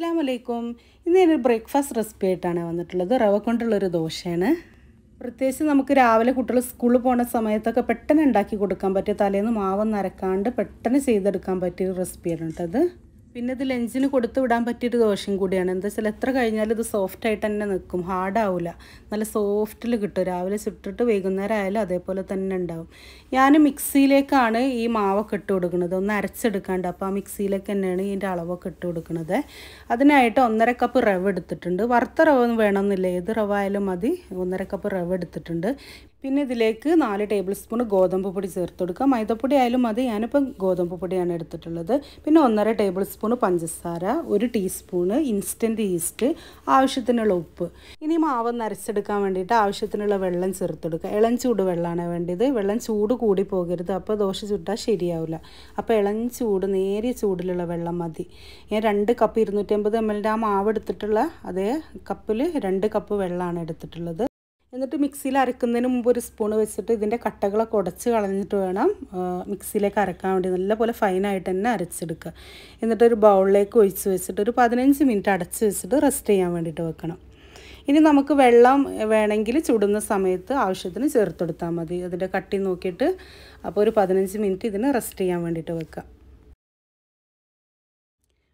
അസ്സലാമലൈക്കും. ഇന്ന് ഞാനൊരു ബ്രേക്ക്ഫാസ്റ്റ് റെസിപ്പി ആയിട്ടാണ് വന്നിട്ടുള്ളത്. റവ കൊണ്ടുള്ളൊരു ദോശയാണ്. പ്രത്യേകിച്ച് നമുക്ക് രാവിലെ കുട്ടികൾ സ്കൂളിൽ പോകുന്ന സമയത്തൊക്കെ പെട്ടെന്ന് ഉണ്ടാക്കി കൊടുക്കാൻ പറ്റിയ, തലേന്ന് മാവൊന്നും അരക്കാണ്ട് പെട്ടെന്ന് ചെയ്തെടുക്കാൻ പറ്റിയൊരു റെസിപ്പിയാണ് കേട്ടത്. പിന്നെ ഇത് ലഞ്ചിന് കൊടുത്തു വിടാൻ പറ്റിയൊരു ദോശയും കൂടിയാണ്. എന്താ വെച്ചാൽ എത്ര കഴിഞ്ഞാലും ഇത് സോഫ്റ്റായിട്ട് തന്നെ നിൽക്കും, ഹാർഡാവില്ല, നല്ല സോഫ്റ്റിൽ കിട്ടും. രാവിലെ ചുട്ടിട്ട് വൈകുന്നേരം ആയാലും അതേപോലെ തന്നെ ഉണ്ടാവും. ഞാൻ മിക്സിയിലേക്കാണ് ഈ മാവൊക്കെ ഇട്ട് കൊടുക്കുന്നത്, ഒന്ന് അരച്ചെടുക്കാണ്ട്. അപ്പോൾ ആ മിക്സിയിലേക്ക് തന്നെയാണ് ഇതിൻ്റെ അളവൊക്കെ ഇട്ട് കൊടുക്കുന്നത്. അതിനായിട്ട് 1.5 കപ്പ് റവ എടുത്തിട്ടുണ്ട്. വറുത്ത റവ ഒന്നും വേണമെന്നില്ല, ഏത് റവ ആയാലും മതി. 1.5 കപ്പ് റവ എടുത്തിട്ടുണ്ട്. പിന്നെ ഇതിലേക്ക് 4 ടേബിൾ സ്പൂൺ ഗോതമ്പ് പൊടി ചേർത്ത് കൊടുക്കുക. മൈദപ്പൊടി ആയാലും മതി, ഞാനിപ്പം ഗോതമ്പ് പൊടിയാണ് എടുത്തിട്ടുള്ളത്. പിന്നെ 1.5 ടേബിൾ സ്പൂൺ പഞ്ചസാര, 1 ടീസ്പൂണ് ഇൻസ്റ്റൻറ്റ് ഈസ്റ്റ്, ആവശ്യത്തിനുള്ള ഉപ്പ്. ഇനി മാവ് നരച്ചെടുക്കാൻ വേണ്ടിയിട്ട് ആവശ്യത്തിനുള്ള വെള്ളം ചേർത്ത് കൊടുക്കുക. ഇളം ചൂട് വെള്ളമാണ് വേണ്ടത്. വെള്ളം ചൂട് കൂടി പോകരുത്, അപ്പോൾ ദോശ ചുട്ടാൽ ശരിയാവില്ല. അപ്പോൾ ഇളം ചൂട്, നേരിയ ചൂടിലുള്ള വെള്ളം മതി. ഞാൻ 2 കപ്പ് 250 ml ആ മാവ് എടുത്തിട്ടുള്ള അതേ കപ്പിൽ 2 കപ്പ് വെള്ളമാണ് എടുത്തിട്ടുള്ളത്. എന്നിട്ട് മിക്സിയിൽ അരക്കുന്നതിന് മുമ്പ് ഒരു സ്പൂൺ വെച്ചിട്ട് ഇതിൻ്റെ കട്ടകളൊക്കെ ഉടച്ച് കളഞ്ഞിട്ട് വേണം മിക്സിയിലേക്ക് അരക്കാൻ വേണ്ടി. നല്ലപോലെ ഫൈനായിട്ട് തന്നെ അരച്ചെടുക്കുക. എന്നിട്ടൊരു ബൗളിലേക്ക് ഒഴിച്ച് വെച്ചിട്ട് ഒരു 15 മിനിറ്റ് അടച്ച് വെച്ചിട്ട് റെസ്റ്റ് ചെയ്യാൻ വേണ്ടിയിട്ട് വെക്കണം. ഇനി നമുക്ക് വെള്ളം വേണമെങ്കിൽ ചുടുന്ന സമയത്ത് ആവശ്യത്തിന് ചേർത്തെടുത്താൽ മതി, അതിൻ്റെ കട്ടി നോക്കിയിട്ട്. അപ്പോൾ ഒരു 15 മിനിറ്റ് ഇതിന് റെസ്റ്റ് ചെയ്യാൻ വേണ്ടിയിട്ട് വെക്കാം.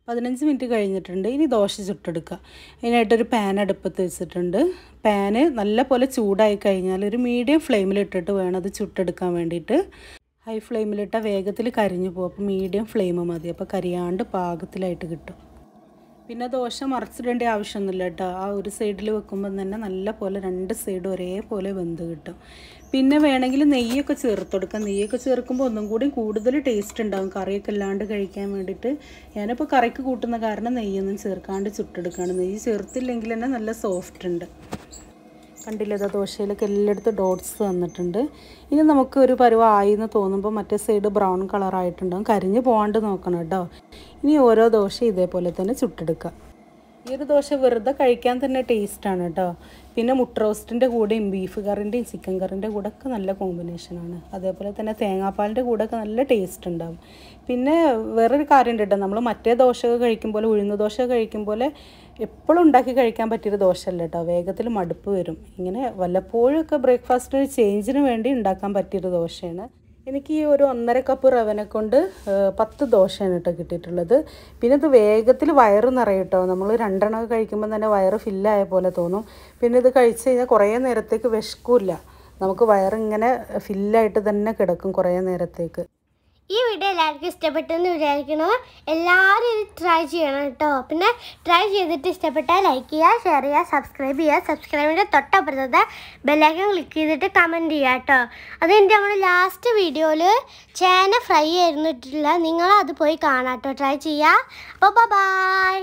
15 മിനിറ്റ് കഴിഞ്ഞിട്ടുണ്ട്. ഇനി ദോശ ചുട്ടെടുക്കുക. അതിനായിട്ടൊരു പാൻ അടുപ്പത്ത് വെച്ചിട്ടുണ്ട്. പാന് നല്ല പോലെ ചൂടായി കഴിഞ്ഞാൽ ഒരു മീഡിയം ഫ്ലെയിമിലിട്ടിട്ട് വേണം അത് ചുട്ടെടുക്കാൻ വേണ്ടിയിട്ട്. ഹൈ ഫ്ലെയിമിലിട്ടാൽ വേഗത്തിൽ കരിഞ്ഞു പോകും, അപ്പോൾ മീഡിയം ഫ്ലെയിം മതി, അപ്പോൾ കരിയാണ്ട് പാകത്തിലായിട്ട് കിട്ടും. പിന്നെ ദോശ മറിച്ചിടേണ്ട ആവശ്യമൊന്നുമില്ല കേട്ടോ. ആ ഒരു സൈഡിൽ വെക്കുമ്പോൾ തന്നെ നല്ല പോലെ 2 സൈഡും ഒരേപോലെ വെന്ത് കിട്ടും. പിന്നെ വേണമെങ്കിൽ നെയ്യൊക്കെ ചേർത്ത് കൊടുക്കാം. നെയ്യൊക്കെ ചേർക്കുമ്പോൾ ഒന്നും കൂടി കൂടുതൽ ടേസ്റ്റ് ഉണ്ടാകും, കറിയൊക്കെ ഇല്ലാണ്ട് കഴിക്കാൻ വേണ്ടിയിട്ട്. ഞാനിപ്പോൾ കറിക്ക് കൂട്ടുന്ന കാരണം നെയ്യൊന്നും ചേർക്കാണ്ട് ചുട്ടെടുക്കുകയാണ്. നെയ്യ് ചേർത്തില്ലെങ്കിൽ തന്നെ നല്ല സോഫ്റ്റ് ഉണ്ട്. കണ്ടില്ലേ, അത് ദോശയിലൊക്കെ എല്ലായിടത്തും ഡോട്ട്സ് വന്നിട്ടുണ്ട്. ഇനി നമുക്ക് ഒരു പരുവായി എന്ന് തോന്നുമ്പോൾ മറ്റേ സൈഡ് ബ്രൗൺ കളറായിട്ടുണ്ടാകും, കരിഞ്ഞ് പോകാണ്ട് നോക്കണം കേട്ടോ. ഇനി ഓരോ ദോശ ഇതേപോലെ തന്നെ ചുട്ടെടുക്കുക. ഈ ഒരു ദോശ വെറുതെ കഴിക്കാൻ തന്നെ ടേസ്റ്റാണ് കേട്ടോ. പിന്നെ മുട്ട റോസ്റ്റിൻ്റെ കൂടെയും ബീഫ് കറിൻ്റെയും ചിക്കൻ കറിൻ്റെ കൂടെ ഒക്കെ നല്ല കോമ്പിനേഷനാണ്. അതേപോലെ തന്നെ തേങ്ങാപ്പാലിൻ്റെ കൂടെ ഒക്കെ നല്ല ടേസ്റ്റ് ഉണ്ടാവും. പിന്നെ വേറൊരു കാര്യം ഉണ്ട് കേട്ടോ, നമ്മൾ മറ്റേ ദോശയൊക്കെ കഴിക്കും പോലെ, ഉഴുന്ന് ദോശ കഴിക്കും പോലെ എപ്പോഴും ഉണ്ടാക്കി കഴിക്കാൻ പറ്റിയൊരു ദോശയല്ല കേട്ടോ. വേഗത്തിൽ മടുപ്പ് വരും. ഇങ്ങനെ വല്ലപ്പോഴൊക്കെ ബ്രേക്ക്ഫാസ്റ്റിന് ചേഞ്ചിന് വേണ്ടി ഉണ്ടാക്കാൻ പറ്റിയൊരു ദോശയാണ്. എനിക്ക് ഈ ഒരു 1.5 കപ്പ് റവനെ കൊണ്ട് 10 ദോശയാണ് കേട്ടോ കിട്ടിയിട്ടുള്ളത്. പിന്നെ ഇത് വേഗത്തിൽ വയറ് നിറയും കേട്ടോ. നമ്മൾ 2 എണ്ണമൊക്കെ കഴിക്കുമ്പോൾ തന്നെ വയറ് ഫില്ലായ പോലെ തോന്നും. പിന്നെ ഇത് കഴിച്ച് കഴിഞ്ഞാൽ കുറേ നേരത്തേക്ക് വിശക്കില്ല, നമുക്ക് വയറിങ്ങനെ ഫില്ലായിട്ട് തന്നെ കിടക്കും കുറേ നേരത്തേക്ക്. ഈ വീഡിയോ എല്ലാവർക്കും ഇഷ്ടപ്പെട്ടെന്ന് വിചാരിക്കണം. എല്ലാവരും ഇത് ട്രൈ ചെയ്യണം കേട്ടോ. പിന്നെ ട്രൈ ചെയ്തിട്ട് ഇഷ്ടപ്പെട്ടാൽ ലൈക്ക് ചെയ്യുക, ഷെയർ ചെയ്യുക, സബ്സ്ക്രൈബ് ചെയ്യുക. സബ്സ്ക്രൈബിൻ്റെ തൊട്ടപ്പുറത്തെ ബെല്ലൈക്കൺ ക്ലിക്ക് ചെയ്തിട്ട് കമൻറ്റ് ചെയ്യുക കേട്ടോ. അതെൻ്റെ നമ്മൾ ലാസ്റ്റ് വീഡിയോയിൽ ചേന ഫ്രൈ ആയിരുന്നിട്ടില്ല, നിങ്ങളത് പോയി കാണാം കേട്ടോ. ട്രൈ ചെയ്യുക. അപ്പോൾ ബൈ.